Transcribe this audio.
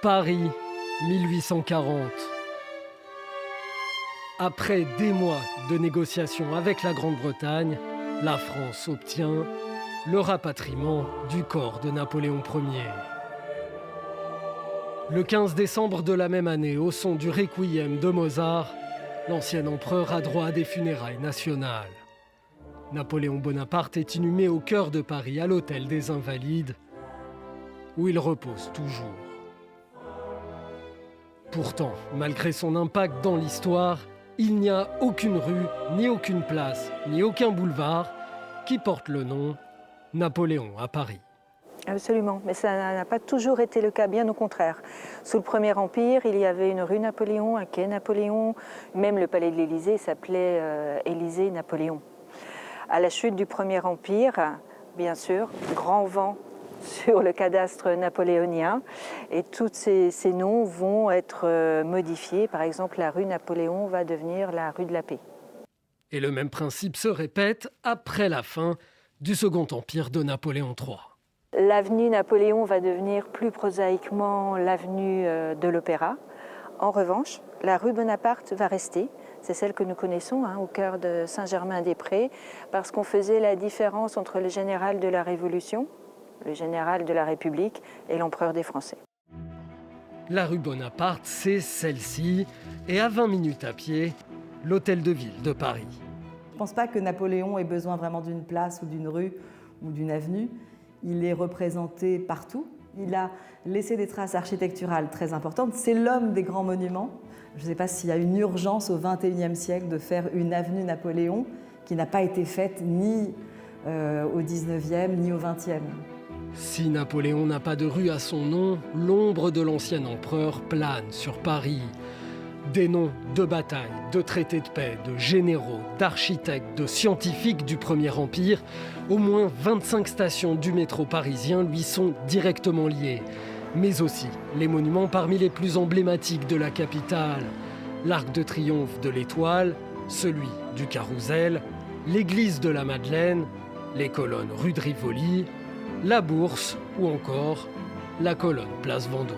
Paris, 1840. Après des mois de négociations avec la Grande-Bretagne, la France obtient le rapatriement du corps de Napoléon Ier. Le 15 décembre de la même année, au son du Requiem de Mozart, l'ancien empereur a droit à des funérailles nationales. Napoléon Bonaparte est inhumé au cœur de Paris, à l'Hôtel des Invalides, où il repose toujours. Pourtant, malgré son impact dans l'histoire, il n'y a aucune rue, ni aucune place, ni aucun boulevard qui porte le nom Napoléon à Paris. Absolument, mais ça n'a pas toujours été le cas, bien au contraire. Sous le Premier Empire, il y avait une rue Napoléon, un quai Napoléon, même le palais de l'Élysée s'appelait Élysée Napoléon. À la chute du Premier Empire, bien sûr, grand vent sur le cadastre napoléonien, et tous ces noms vont être modifiés. Par exemple, la rue Napoléon va devenir la rue de la Paix. Et le même principe se répète après la fin du Second Empire de Napoléon III. L'avenue Napoléon va devenir plus prosaïquement l'avenue de l'Opéra. En revanche, la rue Bonaparte va rester. C'est celle que nous connaissons, au cœur de Saint-Germain-des-Prés, parce qu'on faisait la différence entre le général de la Révolution, le général de la République et l'empereur des Français. La rue Bonaparte, c'est celle-ci, et à 20 minutes à pied, l'Hôtel de Ville de Paris. Je ne pense pas que Napoléon ait besoin vraiment d'une place ou d'une rue ou d'une avenue. Il est représenté partout. Il a laissé des traces architecturales très importantes. C'est l'homme des grands monuments. Je ne sais pas s'il y a une urgence au XXIe siècle de faire une avenue Napoléon qui n'a pas été faite ni au XIXe ni au XXe. Si Napoléon n'a pas de rue à son nom, l'ombre de l'ancien empereur plane sur Paris. Des noms de batailles, de traités de paix, de généraux, d'architectes, de scientifiques du Premier Empire, au moins 25 stations du métro parisien lui sont directement liées. Mais aussi les monuments parmi les plus emblématiques de la capitale. L'Arc de Triomphe de l'Étoile, celui du Carrousel, l'église de la Madeleine, les colonnes rue de Rivoli, la Bourse ou encore la colonne place Vendôme.